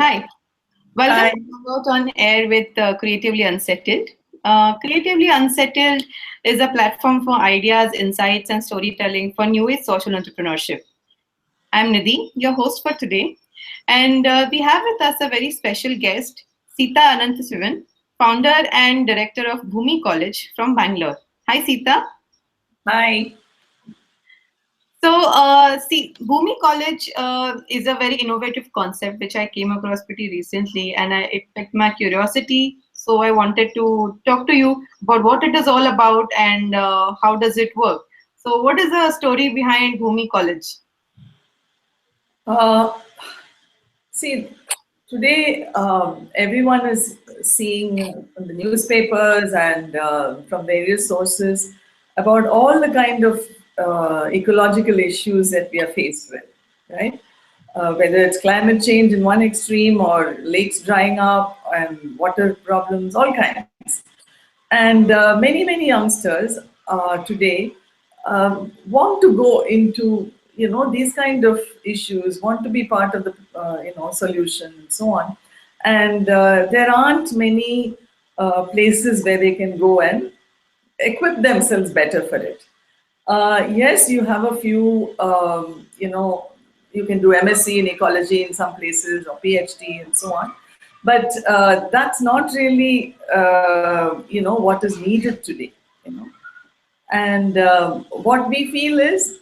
Hi, welcome Hi. to Out on Air with Creatively Unsettled. Creatively Unsettled is a platform for ideas, insights, and storytelling for new age social entrepreneurship. I'm Nidhi, your host for today, and we have with us a very special guest, Seetha Ananthasivan, founder and director of Bhoomi College from Bangalore. Hi, Seetha. Hi. See, Bhoomi College is a very innovative concept which I came across pretty recently, and it piqued my curiosity. So I wanted to talk to you about what it is all about and how does it work. So, what is the story behind Bhoomi College? Uh, See, today everyone is seeing in the newspapers and from various sources about all the kind of ecological issues that we are faced with, right? Whether it's climate change in one extreme or lakes drying up and water problems, all kinds. And many youngsters today want to go into these kind of issues, want to be part of the solution and so on. And there aren't many places where they can go and equip themselves better for it. Yes, you have a few, you can do MSc in ecology in some places or PhD and so on. But that's not really, what is needed today, you know. And what we feel is,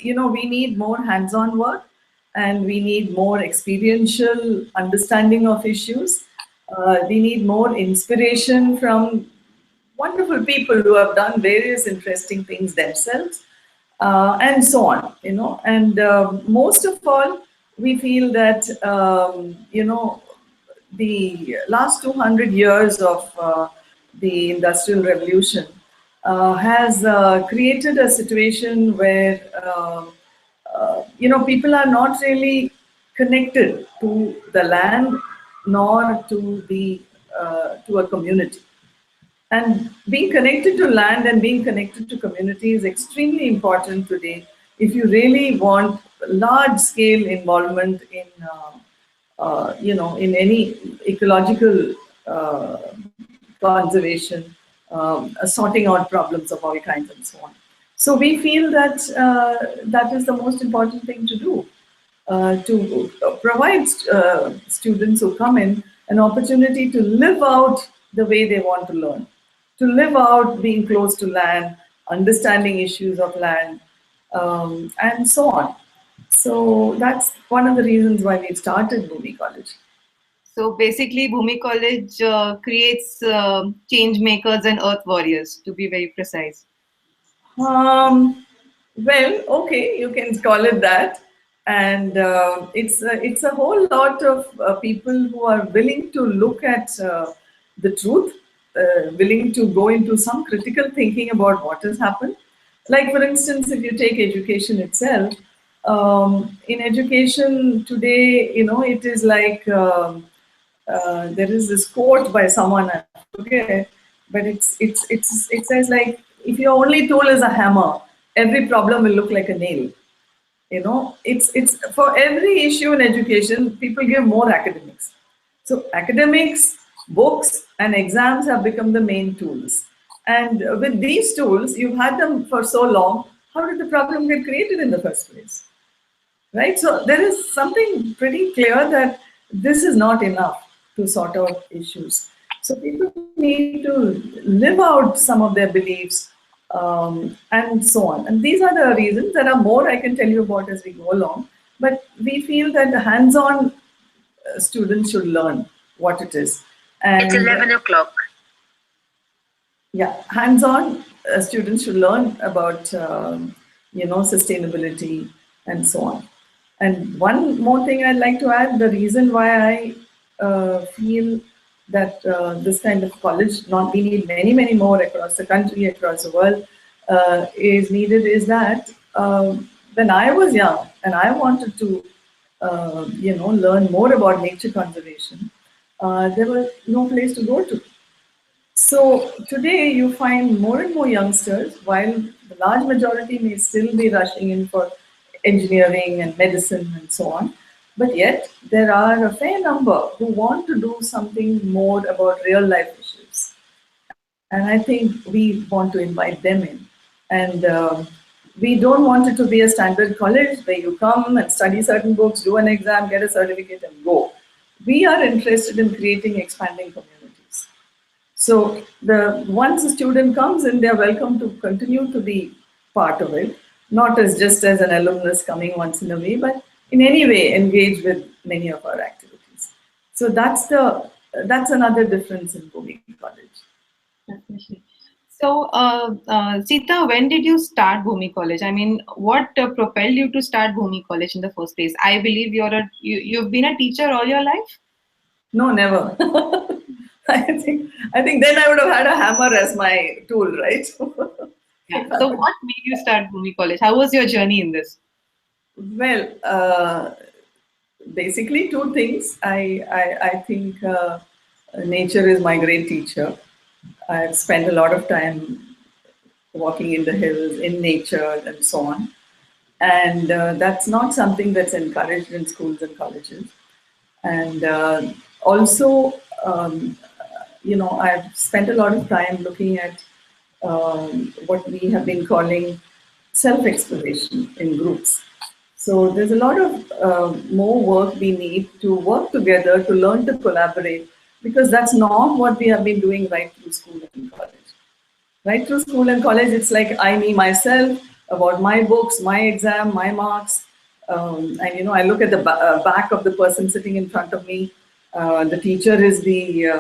we need more hands-on work and we need more experiential understanding of issues. We need more inspiration from wonderful people who have done various interesting things themselves, and so on, And most of all, we feel that, the last 200 years of the Industrial Revolution has created a situation where people are not really connected to the land nor to the to a community. And being connected to land and being connected to community is extremely important today if you really want large scale involvement in in any ecological conservation, sorting out problems of all kinds and so on. So we feel that that is the most important thing to do, to provide students who come in an opportunity to live out the way they want to learn, to live out being close to land, understanding issues of land, and so on. So that's one of the reasons why we started Bhoomi College. So, basically, Bhoomi College creates change makers and earth warriors, to be very precise. Um, well, okay, you can call it that, and it's a whole lot of people who are willing to look at the truth, willing to go into some critical thinking about what has happened. Like, for instance, if you take education itself, in education today, it is like. There is this quote by someone, I forget, but it says like, if your only tool is a hammer, every problem will look like a nail. It's for every issue in education, people give more academics. So academics, books, and exams have become the main tools. And with these tools, you've had them for so long. How did the problem get created in the first place? Right? So there is something pretty clear that this is not enough to sort out issues. So people need to live out some of their beliefs, and so on. And these are the reasons. There are more I can tell you about as we go along. But we feel that the hands-on students should learn what it is. And it's 11 o'clock. Yeah, hands-on students should learn about sustainability and so on. And one more thing I'd like to add: the reason why I feel that this kind of college, not we need many more across the country, across the world, is needed, is that when I was young and I wanted to learn more about nature conservation, there was no place to go to. So today you find more and more youngsters, while the large majority may still be rushing in for engineering and medicine and so on. But yet, there are a fair number who want to do something more about real life issues. And I think we want to invite them in. And we don't want it to be a standard college where you come and study certain books, do an exam, get a certificate, and go. We are interested in creating expanding communities. So the once a student comes in, they are welcome to continue to be part of it, not as just as an alumnus coming once in a way, but in any way engage with many of our activities. So that's another difference in Bhoomi College. Definitely. So, Seetha, when did you start Bhoomi College? I mean, what propelled you to start Bhoomi College in the first place? I believe you've been a teacher all your life. No, never. I think then I would have had a hammer as my tool, right? Yeah. So, what made you start Bhoomi College? How was your journey in this? Well, basically two things. I think nature is my great teacher. I've spent a lot of time walking in the hills, in nature, and so on. And that's not something that's encouraged in schools and colleges. And also, I've spent a lot of time looking at what we have been calling self exploration in groups. So there's a lot of more work we need to work together, to learn to collaborate, because that's not what we have been doing right through school and college. Right through school and college, it's like I, me, myself, about my books, my exam, my marks. And I look at the back of the person sitting in front of me. The teacher is the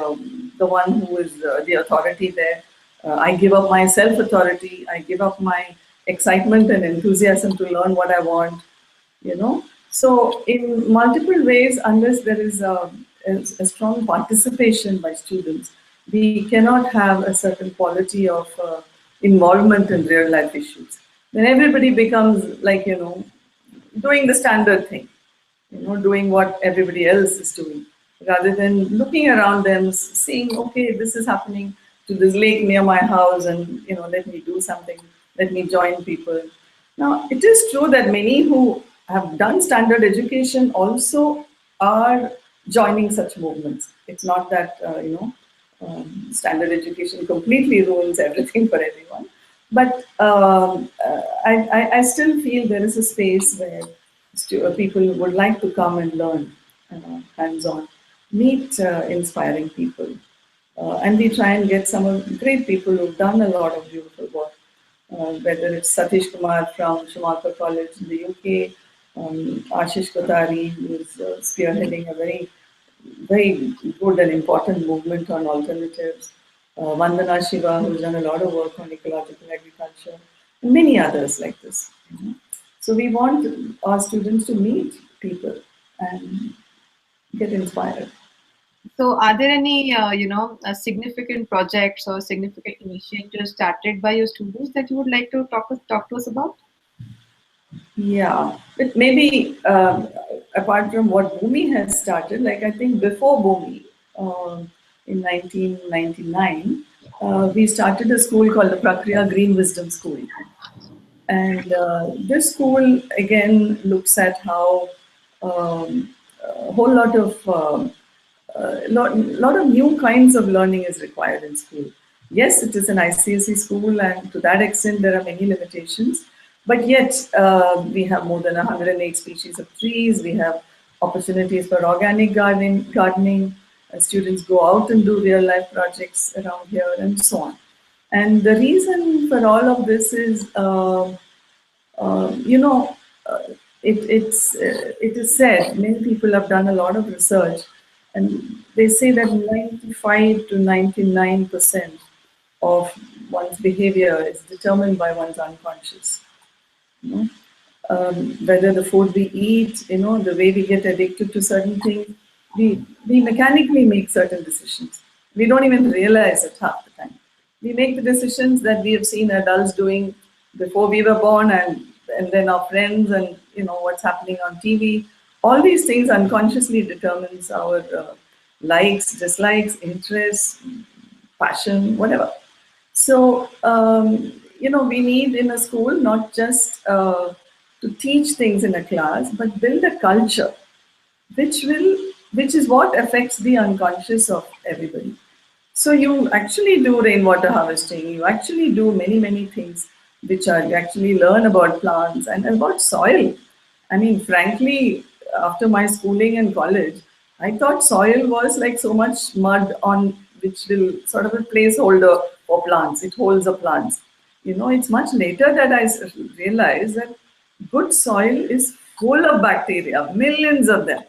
one who is the authority there. I give up my self authority. I give up my excitement and enthusiasm to learn what I want. So in multiple ways, unless there is a strong participation by students, we cannot have a certain quality of involvement in real life issues. Then everybody becomes like, doing the standard thing, doing what everybody else is doing, rather than looking around them, seeing, okay, this is happening to this lake near my house, and let me do something, let me join people. Now, it is true that many who have done standard education also are joining such movements. It's not that standard education completely ruins everything for everyone, but I still feel there is a space where people would like to come and learn hands-on, meet inspiring people, and we try and get some great people who've done a lot of beautiful work, whether it's Satish Kumar from Schumacher College in the UK, Ashish Kotari, who is spearheading a very, very good and important movement on alternatives, Vandana Shiva, who's done a lot of work on ecological agriculture, and many others like this. So we want our students to meet people and get inspired. So, are there any, significant projects or significant initiatives started by your students that you would like to talk to us about? Yeah, but maybe apart from what Bhoomi has started, like I think before Bhoomi, in 1999, we started a school called the Prakriya Green Wisdom School. And this school again looks at how a whole lot of new kinds of learning is required in school. Yes, it is an ICSE school, and to that extent, there are many limitations. But yet, we have more than 108 species of trees. We have opportunities for organic gardening. Students go out and do real life projects around here, and so on. And the reason for all of this is, you know, it is said, many people have done a lot of research, and they say that 95 to 99% of one's behavior is determined by one's unconscious. You know? Whether the food we eat, the way we get addicted to certain things, we mechanically make certain decisions. We don't even realize it half the time. We make the decisions that we have seen adults doing before we were born, and then our friends, and what's happening on TV. All these things unconsciously determines our likes, dislikes, interests, passion, whatever. So we need in a school not just to teach things in a class, but build a culture which is what affects the unconscious of everybody. So you actually do rainwater harvesting, you actually do many things which are, you actually learn about plants and about soil. I mean, frankly, after my schooling and college, I thought soil was like so much mud on which will sort of a placeholder for plants. It holds the plants. It's much later that I realized that good soil is full of bacteria, millions of them.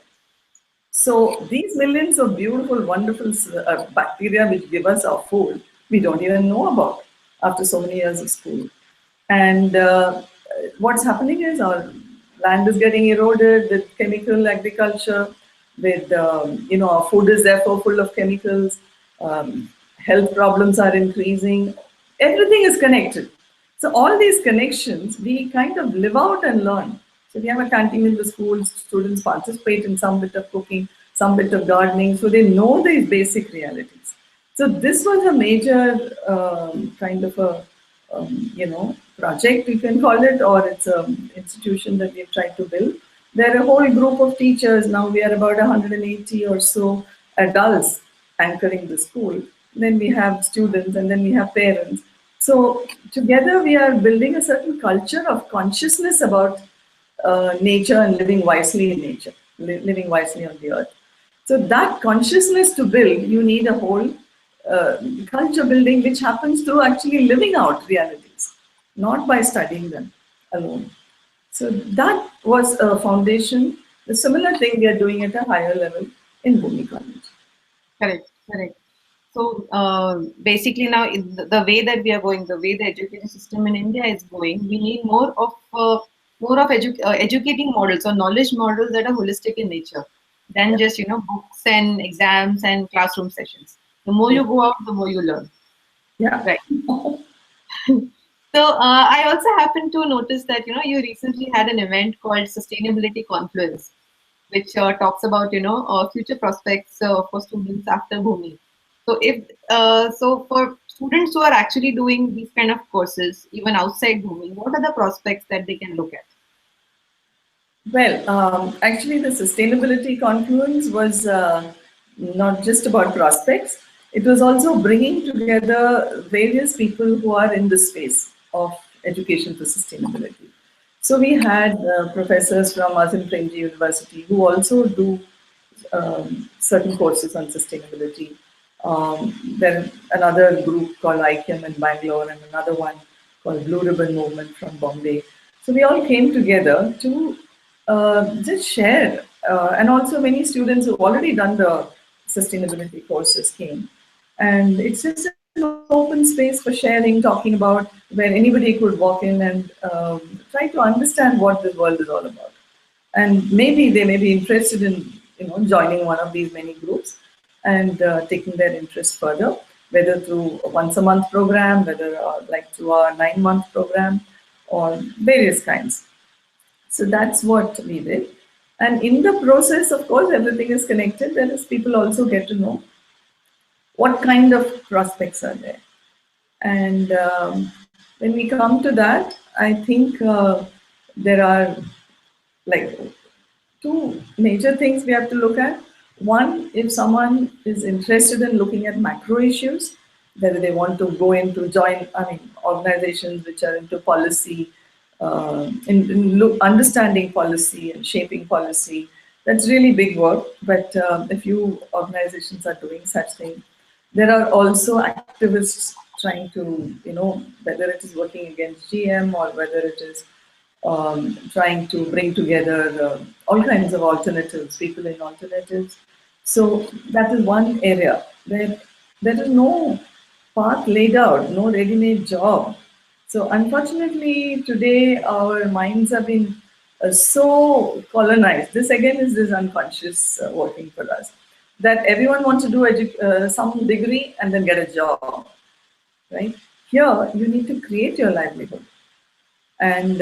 So these millions of beautiful, wonderful bacteria which give us our food, we don't even know about after so many years of school. And what's happening is our land is getting eroded with chemical agriculture, with, our food is therefore full of chemicals, health problems are increasing, everything is connected. So all these connections, we kind of live out and learn. So we have a canteen in the schools, students participate in some bit of cooking, some bit of gardening, so they know these basic realities. So this was a major kind of a project, you can call it, or it's an institution that we've tried to build. There are a whole group of teachers. Now we are about 180 or so adults anchoring the school. Then we have students and then we have parents. So together we are building a certain culture of consciousness about nature and living wisely in nature, living wisely on the earth. So that consciousness to build, you need a whole culture building which happens through actually living out realities, not by studying them alone. So that was a foundation. The similar thing we are doing at a higher level in Bhoomi College. Correct, correct. So basically now the way that we are going, the way the education system in India is going, we need more of educating models or knowledge models that are holistic in nature than just books and exams and classroom sessions. The more you go out, the more you learn. Yeah. Right. So I also happened to notice that you recently had an event called Sustainability Confluence, which talks about future prospects for students after Bhoomi. So for students who are actually doing these kind of courses, even outside Bhoomi, what are the prospects that they can look at? Well, actually, the sustainability confluence was not just about prospects. It was also bringing together various people who are in the space of education for sustainability. So we had professors from Azim Premji University who also do certain courses on sustainability. Then another group called ICAM in Bangalore and another one called Blue Ribbon Movement from Bombay. So we all came together to just share. And also many students who've already done the sustainability courses came. And it's just an open space for sharing, talking about where anybody could walk in and try to understand what this world is all about. And maybe they may be interested in joining one of these many groups and taking their interest further, whether through a once a month program, whether like through our 9-month program, or various kinds. So that's what we did. And in the process, of course, everything is connected. That is, people also get to know what kind of prospects are there. And when we come to that, I think there are like two major things we have to look at. One, if someone is interested in looking at macro issues, whether they want to go into organizations which are into policy, understanding policy and shaping policy, that's really big work. But a few organizations are doing such things. There are also activists trying to, whether it is working against GM or whether it is trying to bring together all kinds of alternatives, people in alternatives. So that is one area where there is no path laid out, no ready-made job. So unfortunately, today our minds have been so colonized. This again is this unconscious working for us, that everyone wants to do some degree and then get a job, right? Here, you need to create your livelihood. And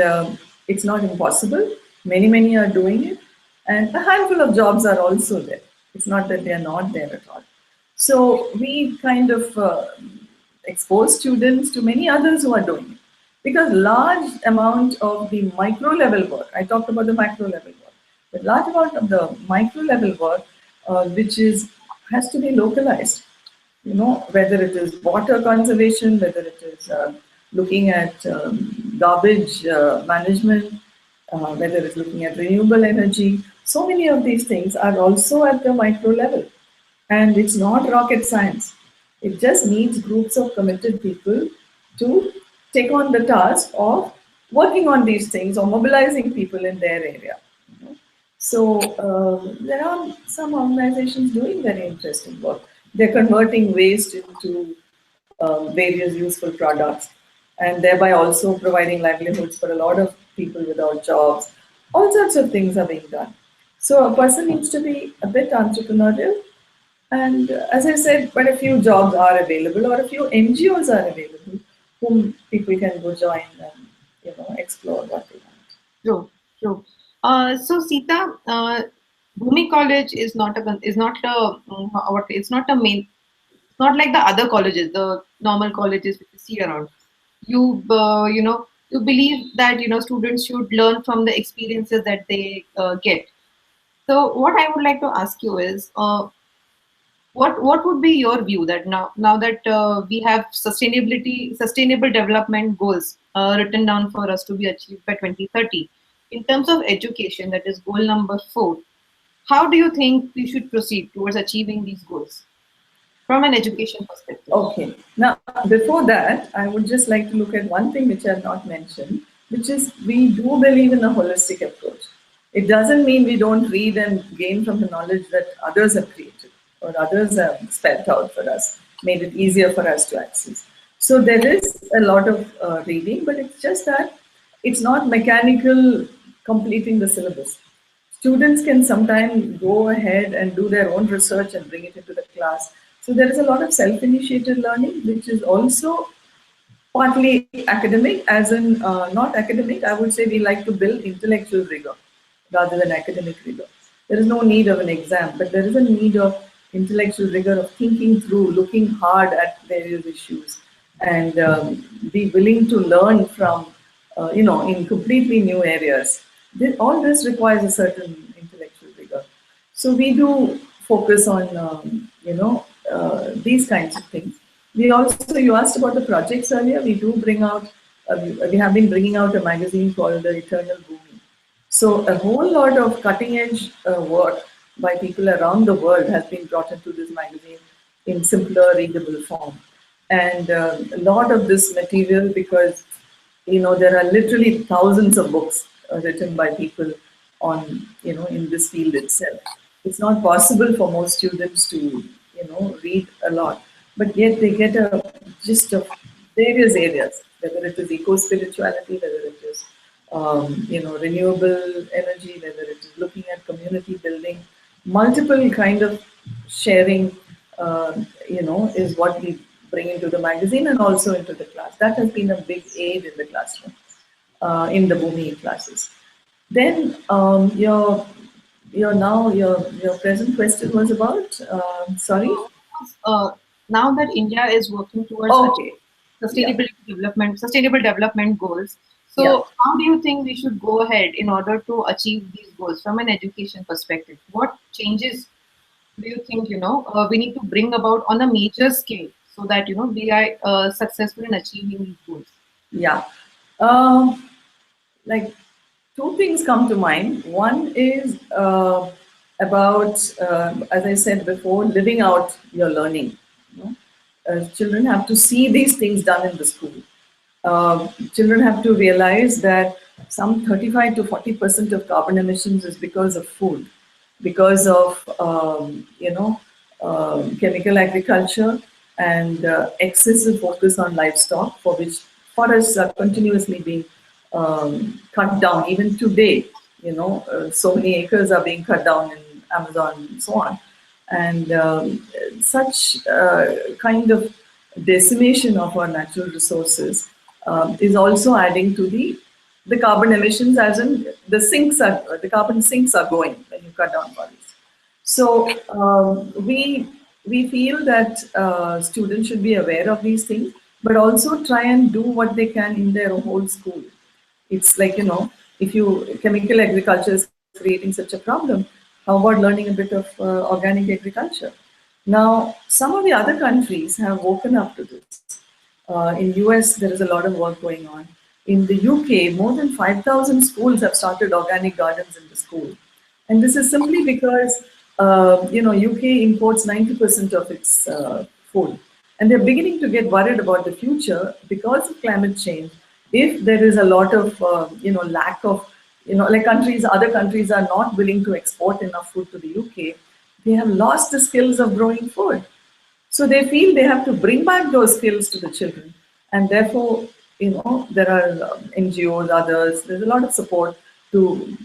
it's not impossible. Many are doing it. And a handful of jobs are also there. It's not that they are not there at all. So we kind of expose students to many others who are doing it. Because large amount of the micro level work, I talked about the macro level work, But large amount of the micro level work, which is has to be localized. Whether it is water conservation, whether it is looking at garbage management, whether it's looking at renewable energy. So many of these things are also at the micro level. And it's not rocket science. It just needs groups of committed people to take on the task of working on these things or mobilizing people in their area. So there are some organizations doing very interesting work. They're converting waste into various useful products and thereby also providing livelihoods for a lot of people without jobs. All sorts of things are being done. So a person needs to be a bit entrepreneurial. And as I said, quite a few jobs are available or a few NGOs are available whom people can go join and explore what they want. True, true. So Seetha, Bhoomi College is not a what it's not a main, it's not like the other colleges, the normal colleges which you see around. You believe that students should learn from the experiences that they get. So what I would like to ask you is, what would be your view that now that we have sustainable development goals written down for us to be achieved by 2030 in terms of education, that is goal number 4, how do you think we should proceed towards achieving these goals from an education perspective? Okay. Now, before that, I would just like to look at one thing which I have not mentioned, which is we do believe in a holistic approach. It doesn't mean we don't read and gain from the knowledge that others have created or others have spelled out for us, made it easier for us to access. So there is a lot of reading, but it's just that it's not mechanical completing the syllabus. Students can sometimes go ahead and do their own research and bring it into the class. So there is a lot of self-initiated learning, which is also partly academic, as in not academic. I would say we like to build intellectual rigor rather than academic rigor. There is no need of an exam, but there is a need of intellectual rigor of thinking through, looking hard at various issues, and be willing to learn from, in completely new areas. All this requires a certain intellectual rigor. So we do focus on, these kinds of things. We also, you asked about the projects earlier. We do bring out, we have been bringing out a magazine called the Eternal Bhoomi. So a whole lot of cutting edge work by people around the world has been brought into this magazine in simpler, readable form. And a lot of this material, because there are literally thousands of books written by people on, in this field itself. It's not possible for most students to, read a lot, but yet they get a gist of various areas, whether it is eco-spirituality, whether it is, renewable energy, whether it is looking at community building, multiple kind of sharing, is what we bring into the magazine and also into the class. That has been a big aid in the classroom, in the Bhoomi classes. Then your present question was about, sorry. uh, Now that India is working towards Okay. Yeah. sustainable development goals, so Yeah. how do you think we should go ahead in order to achieve these goals from an education perspective? What changes do you think we need to bring about on a major scale so that we are successful in achieving these goals? Yeah. Like two things come to mind. One is about, as I said before, living out your learning. Children have to see these things done in the school. Children have to realize that some 35 to 40% of carbon emissions is because of food, because of chemical agriculture and excessive focus on livestock, for which forests are continuously being cut down. Even today, so many acres are being cut down in Amazon and so on. And such kind of decimation of our natural resources is also adding to the carbon emissions, as in the carbon sinks are going when you cut down forests. So we feel that students should be aware of these things, but also try and do what they can in their whole school. It's like, if chemical agriculture is creating such a problem. How about learning a bit of organic agriculture? Now, some of the other countries have woken up to this. In US, there is a lot of work going on. In the UK, more than 5,000 schools have started organic gardens in the school. And this is simply because, UK imports 90% of its food. And they're beginning to get worried about the future because of climate change. If there is a lot of, lack of, like other countries are not willing to export enough food to the UK, they have lost the skills of growing food. So they feel they have to bring back those skills to the children. And therefore, there are NGOs, others, there's a lot of support to,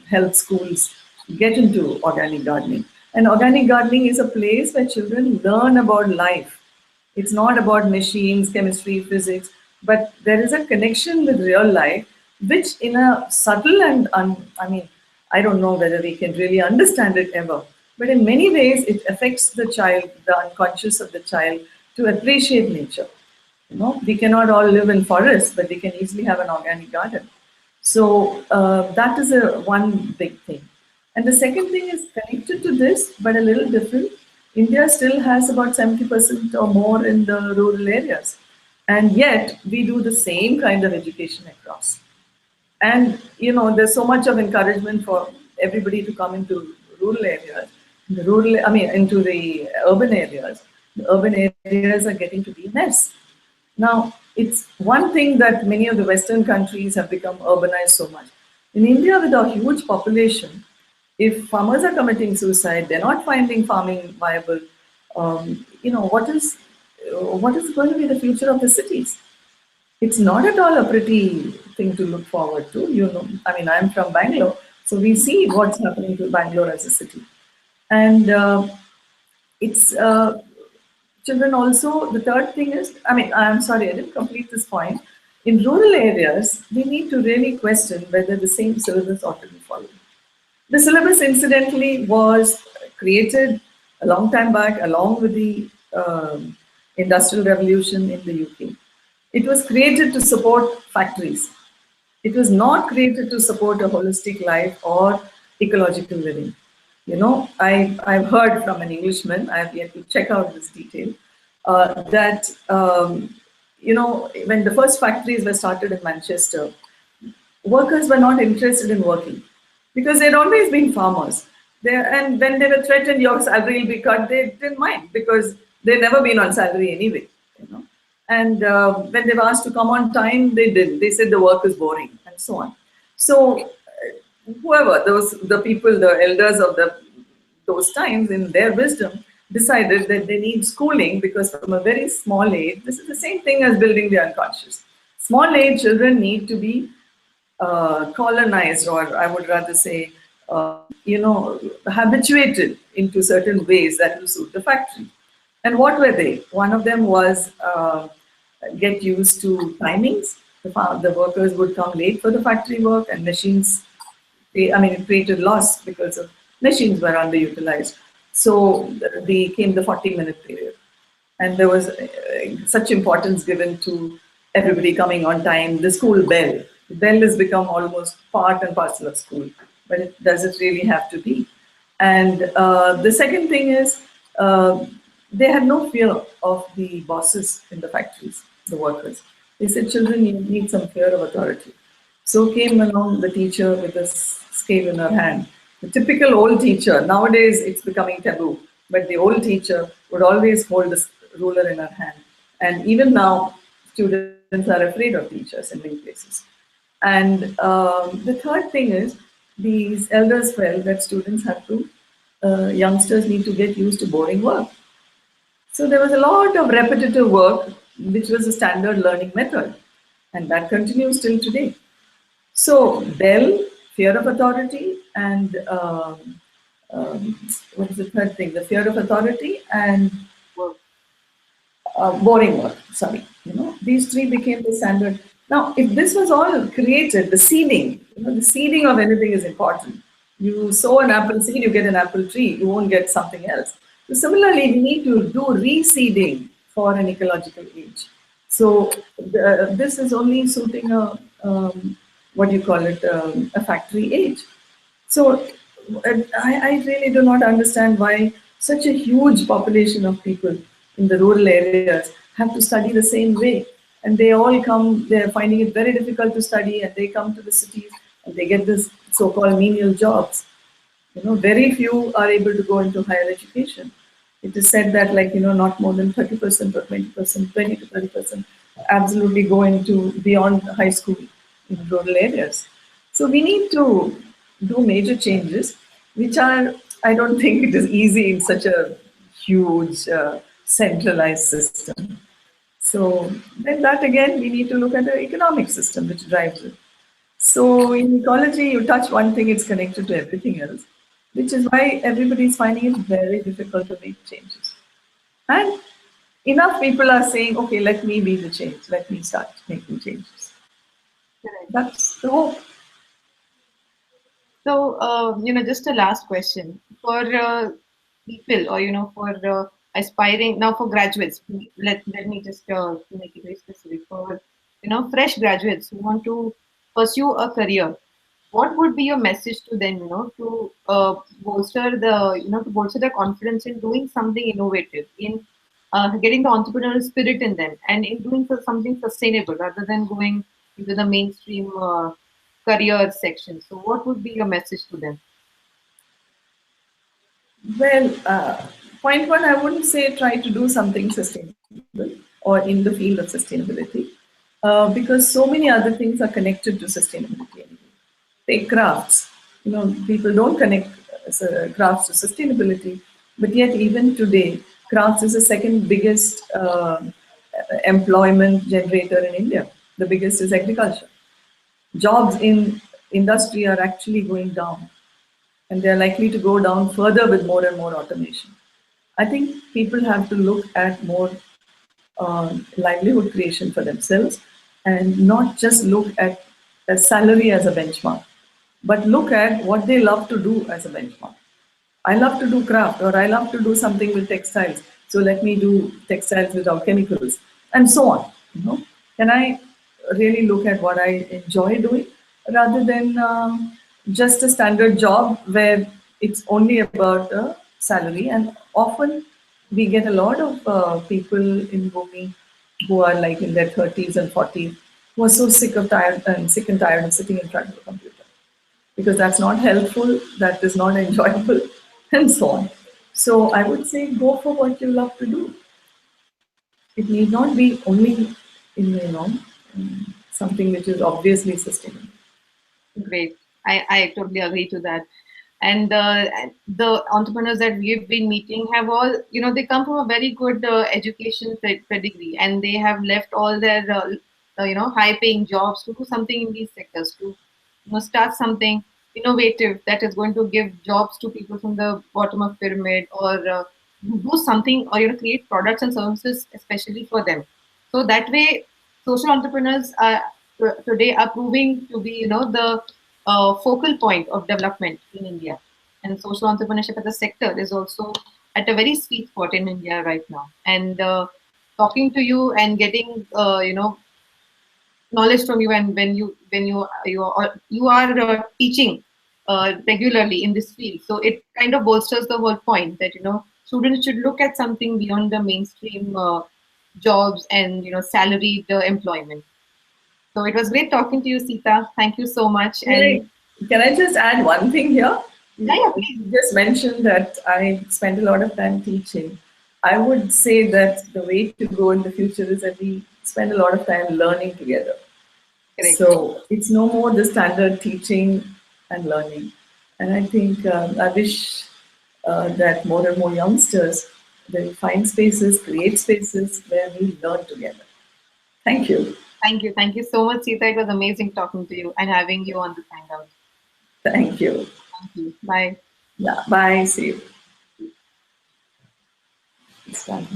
help schools get into organic gardening. And organic gardening is a place where children learn about life. It's not about machines, chemistry, physics, but there is a connection with real life, which in a subtle and, I don't know whether we can really understand it ever, but in many ways it affects the child, the unconscious of the child, to appreciate nature. We cannot all live in forests, but we can easily have an organic garden. So that is one big thing. And the second thing is connected to this, but a little different. India still has about 70% or more in the rural areas. And yet we do the same kind of education across. And there's so much of encouragement for everybody to come into rural areas. Into the urban areas. The urban areas are getting to be a mess. Now, it's one thing that many of the Western countries have become urbanized so much. In India, with a huge population, if farmers are committing suicide, they're not finding farming viable. What is going to be the future of the cities? It's not at all a pretty thing to look forward to. I'm from Bangalore, so we see what's happening to Bangalore as a city. And it's children also, the third thing is, I'm sorry, I didn't complete this point. In rural areas, we need to really question whether the same syllabus ought to be followed. The syllabus, incidentally, was created a long time back along with the Industrial Revolution in the UK. It was created to support factories. It was not created to support a holistic life or ecological living. I've heard from an Englishman, I have yet to check out this detail, that, when the first factories were started in Manchester, workers were not interested in working because they'd always been farmers. And when they were threatened, your salary will be cut, they didn't mind because they'd never been on salary anyway. And when they were asked to come on time, they didn't. They said the work is boring and so on. So whoever, the people, the elders of those times, in their wisdom, decided that they need schooling because from a very small age, this is the same thing as building the unconscious. Small age children need to be colonized, or I would rather say, habituated into certain ways that will suit the factory. And what were they? One of them was get used to timings. The workers would come late for the factory work, and machines, it created loss because of machines were underutilized. So came the 40-minute period. And there was such importance given to everybody coming on time. The school bell. The bell has become almost part and parcel of school, but does it really have to be? And the second thing is, they had no fear of the bosses in the factories, the workers. They said, children, you need some fear of authority. So came along the teacher with a scale in her hand. The typical old teacher, nowadays it's becoming taboo, but the old teacher would always hold the ruler in her hand. And even now, students are afraid of teachers in many places. And the third thing is, these elders felt that students have to, youngsters need to get used to boring work. So there was a lot of repetitive work, which was a standard learning method, and that continues till today. So Bell, fear of authority, and what is the third thing? The fear of authority and boring work. Sorry, these three became the standard. Now, if this was all created, the seeding, the seeding of anything is important. You sow an apple seed, you get an apple tree. You won't get something else. So similarly, we need to do reseeding for an ecological age. So this is only suiting a what do you call it, a factory age. So I really do not understand why such a huge population of people in the rural areas have to study the same way. And they all come, they're finding it very difficult to study, and they come to the cities and they get this so-called menial jobs. Very few are able to go into higher education. It is said that, like, not more than 30% or 20%, 20 to 30% absolutely go into beyond high school in rural areas. So we need to do major changes, which are, I don't think it is easy in such a huge centralized system. So then that again, we need to look at the economic system which drives it. So in ecology, you touch one thing, it's connected to everything else, which is why everybody is finding it very difficult to make changes. And enough people are saying, okay, let me be the change, let me start making changes. Correct. That's the hope. So, just a last question for people, or for aspiring now for graduates. Let me just make it very specific for fresh graduates who want to pursue a career. What would be your message to them? To bolster their confidence in doing something innovative, in getting the entrepreneurial spirit in them, and in doing something sustainable rather than going into the mainstream. Career section. So, what would be your message to them? Well, point one, I wouldn't say try to do something sustainable or in the field of sustainability, because so many other things are connected to sustainability anyway. Take crafts. People don't connect crafts to sustainability, but yet even today, crafts is the second biggest employment generator in India. The biggest is agriculture. Jobs in industry are actually going down, and they're likely to go down further with more and more automation. I think people have to look at more livelihood creation for themselves, and not just look at a salary as a benchmark, but look at what they love to do as a benchmark. I love to do craft, or I love to do something with textiles. So let me do textiles without chemicals, and so on. Can I really look at what I enjoy doing rather than just a standard job where it's only about a salary? And often we get a lot of people in Bhoomi who are like in their 30s and 40s who are so sick and tired of sitting in front of a computer, because that's not helpful, that is not enjoyable, and so on. So I would say go for what you love to do. It need not be only in something which is obviously sustainable. Great. I totally agree to that. And the entrepreneurs that we've been meeting have all, they come from a very good education pedigree, and they have left all their, high paying jobs to do something in these sectors, to, start something innovative that is going to give jobs to people from the bottom of pyramid, or do something, or, create products and services especially for them. So that way, social entrepreneurs are today are proving to be, the focal point of development in India. And social entrepreneurship as a sector is also at a very sweet spot in India right now. And talking to you and getting, knowledge from you, and when you are teaching regularly in this field, so it kind of bolsters the whole point that students should look at something beyond the mainstream jobs and salaried employment. So it was great talking to you, Seetha. Thank you so much. And Right. Can I just add one thing here? yeah, You please. just mentioned that I spend a lot of time teaching. I would say that the way to go in the future is that we spend a lot of time learning together. Correct. So it's no more the standard teaching and learning. And I think I wish that more and more youngsters will find spaces, create spaces where we learn together. Thank you. Thank you. Thank you so much, Seetha. It was amazing talking to you and having you on the Hangout. Thank you. Thank you. Bye. Yeah. Bye. See you. It's done.